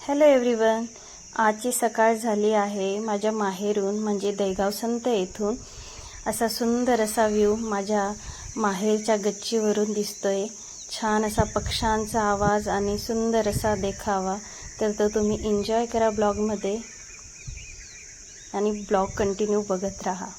Hello everyone. आजची सकाळ झाली आहे. माझ्या माहेरून म्हणजे दहीगाव संत येथून असा सुंदर असा व्ह्यू माझ्या माहेरच्या गच्चीवरून दिसतोय. छान असा पक्ष्यांचा आवाज आणि सुंदर असा देखावा. तर तो तुम्ही एन्जॉय करा ब्लॉगमध्ये आणि ब्लॉग कंटिन्यू बघत राहा.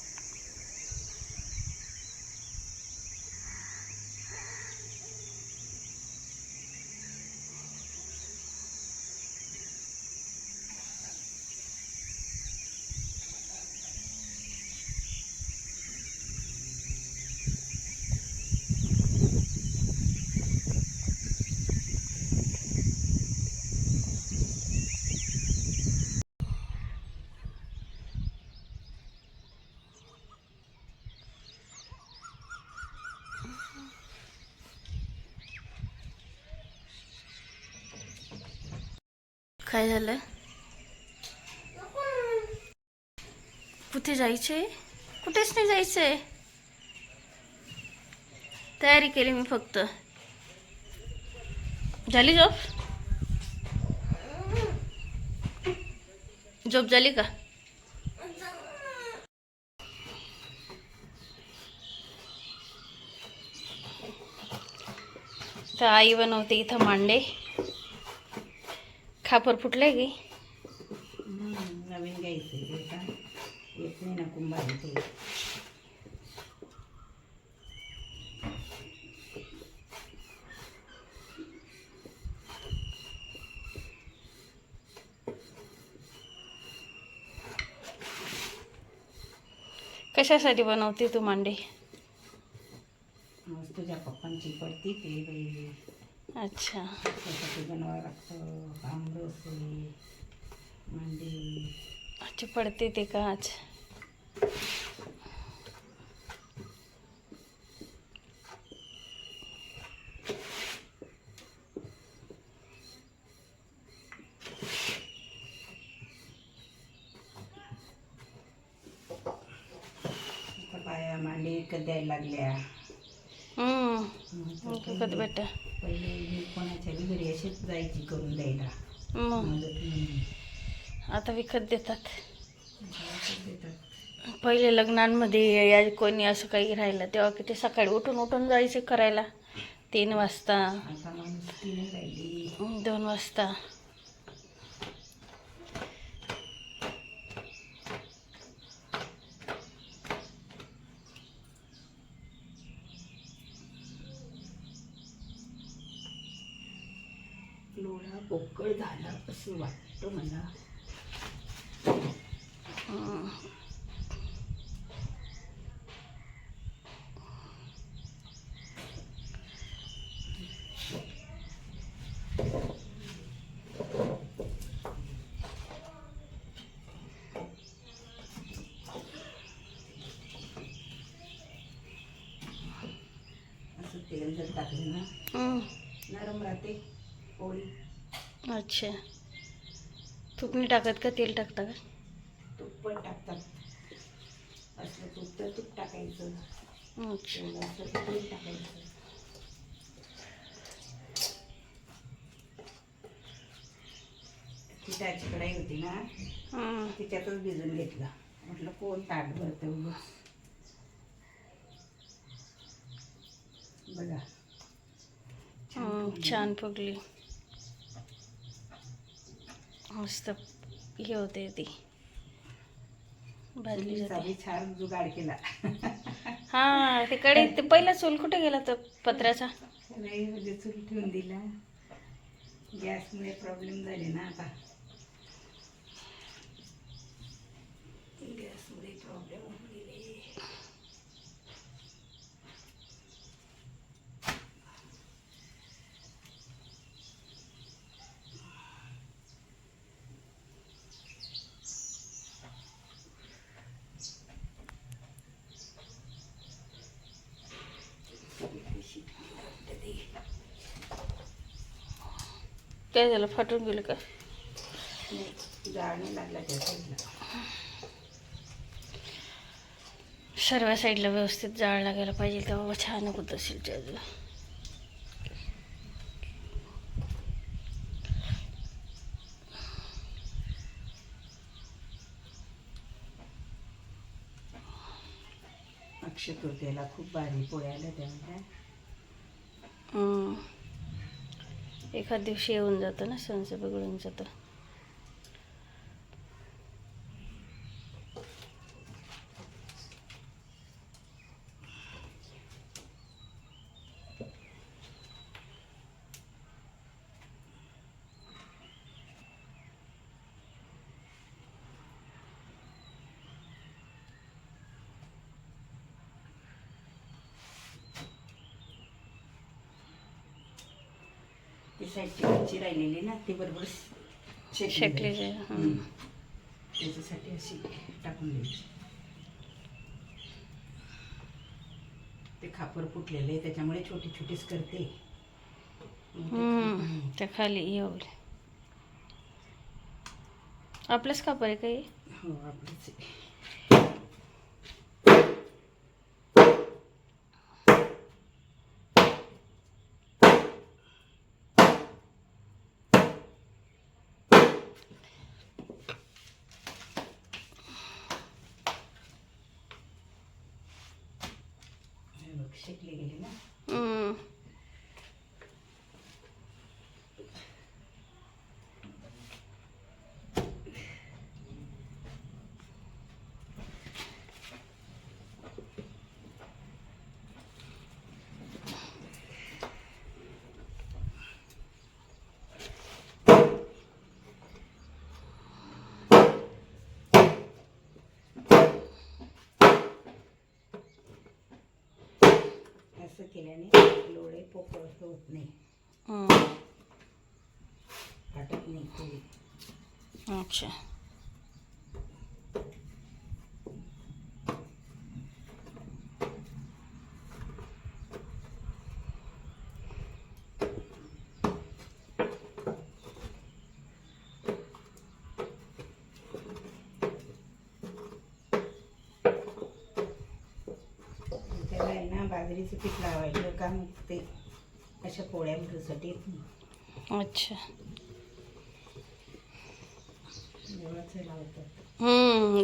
काय झालं? कुठे जायचंय? कुठेच नाही जायचंय. तयारी केली मी फक्त. झाली झोप? झोप झाली का? तर आई बनवते इथं मांडे. खापर फुटलंय की नवीन घ्यायचं येत नाही ना कुंभार ते. कशासाठी बनवते तू मांडे? तुझ्या पप्पांची पडती ते बाई. अच्छा. त्यासाठी बनवावं लागतं. आमरस मांडे. अच्छा, पडते ते का आज? बाया मांडे विकत द्यायला लागल्या. विकत बेटा. पहिले मी कोणाच्या घरी अशीच जायची करून द्यायला मग मदत म्हणून. आता विकत देतात. देतात. पहिले लग्नांमध्ये या कोणी असं काही राहिलं तेव्हा किती सकाळी उठून उठून जायचे करायला. 3 वाजता, आता माणूस ती नाही राहिली. 2 वाजता. लोढा पोकळ झाला असं वाटतं मला. असं तेल जर टाकलं ना नरम राहते पोळी. अच्छा. तूप नाही टाकत का? तेल टाकता का? तूप पण टाकतात. असलं तूप तर तूप टाकायचं. अच्छा. असलं तर तेल टाकायचं. पिठाची कढाई होती ना तिच्यातच भिजून घेतला. म्हटलं कोण ताट भरतं उगाच. बघा छान फुगली. मस्त हे होते ती भाजली जाते. छान जुगाड केला. हा, ते कढईत ते पहिला चूल कुठे गेला तो पत्र्याचा? नाही म्हणजे चूल ठेवून दिला. गॅसमुळे प्रॉब्लेम झाले ना आता. गॅसमुळे प्रॉब्लेम होऊन गेले. काय झालं? फाटून गेलं का? नाही, जाळ नाही लागला त्या साईडला. सर्व साईडला व्यवस्थित जाळ लागायला पाहिजे तेव्हा छान होत असेल त्याला. अक्षय तृतीयेला खूप भारी पोळ्या आल्या त्यामध्ये. एखाद दिवशी येऊन जातं ना, सणचं बिघडून जातं. ती साईडची कच्ची राहिलेली ना, ती बरोबर शेकली शेकली. त्याच्यासाठी अशी टाकून द्यायची. ते खापर फुटलेले त्याच्यामुळे छोटी छोटीच करते. त्या खाली येऊ. आपलंच खापर आहे काही. हो, आपलीच आहे. शेकले गेले ना. असं केल्याने लोळे पोकळ होत नाही, फाटत नाही पोळी. अच्छा. त्याला आहे ना बाजरीचं पीठ लावायचं का, मग ते अशा पोळ्या भरसाठी येत नाही. अच्छा. गव्हाचं लावतात.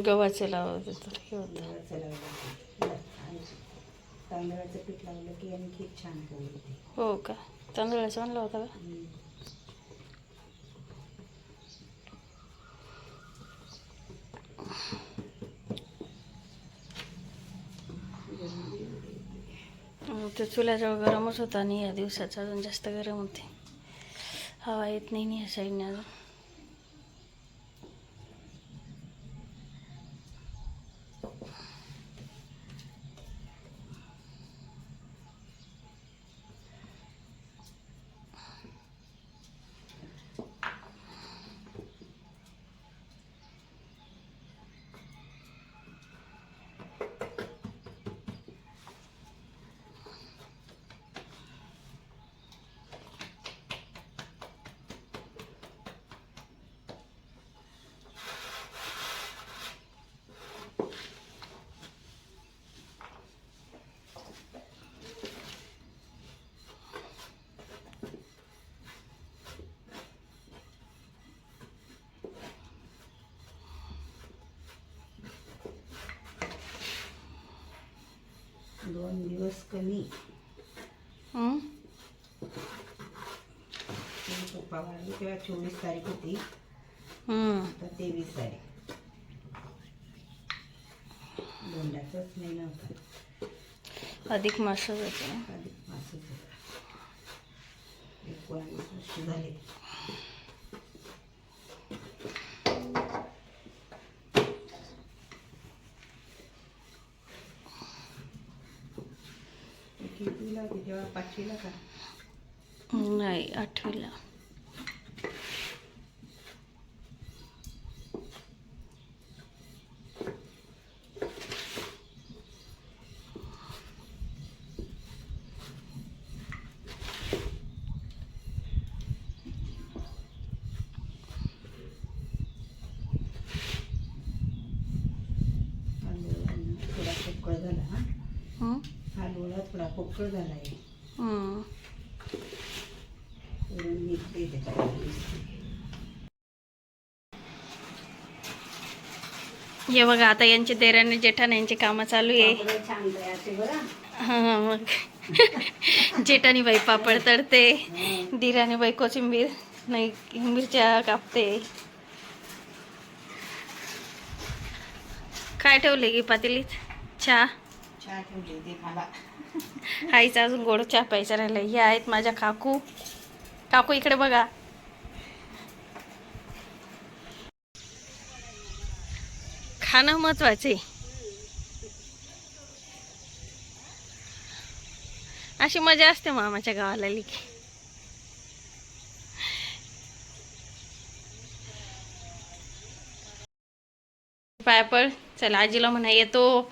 गव्हाचं लावत तर हे होतं. गव्हाचं लावलं आणि तांदळाचं पीठ लावलं की आणखी छान पोळी होते. हो का? तांदळाचं आणला होता का? ते चुल्याजवळ गरमच होता आणि या दिवसाचं अजून जास्त गरम होते. हवा येत नाही या साईडने अजून. दोन दिवस कमी पप्पा वाढली तेव्हा 24 तारीख होती, आता 23 तारीख. दोंडाचाच महिना होता. अधिक मासच होता. अधिक मासच होता. 19 वर्ष झाले. कितवीला होती तेव्हा? 5वीला का? नाही, 8वीला. थोडा पोकळ झाला. हा लोळा थोडा पोकळ झाला आहे. निघते त्याच्यात. हे बघा आता यांचे देराने जेठाने यांचे कामं चालू आहे. पापड छान तयार बरं. हां मग जेठानी बाई पापड तळते, दिराने बाई कोथिंबीर नाही मिरच्या कापते. काय ठेवले की पातेलीत? चहा. चहा ठेवली ते मला. आईचा अजून गोड चहा प्यायचा राहिला. हे आहेत माझ्या काकू. काकू इकडे बघा. खाणं महत्वाचे. अशी मजा असते मामाच्या गावाला आली की. पाया पड. चला आजीला म्हणा येतो.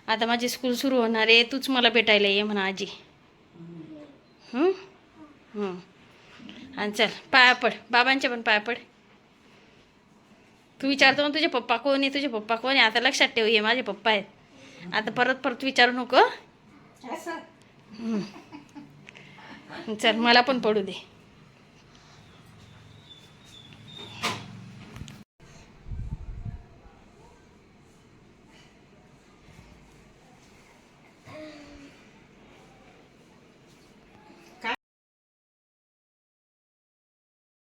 आता माझी स्कूल सुरू होणार आहे, तूच मला भेटायला ये म्हणा आजी. आणि चल पाया पड, बाबांच्या पण पाया पड. तू विचारतो ना तुझे पप्पा कोण आहे, तुझे पप्पा कोण आहे. आता लक्षात ठेव, ये माझे पप्पा आहेत. आता परत परत विचारू नको. असं चल मला पण पडू दे.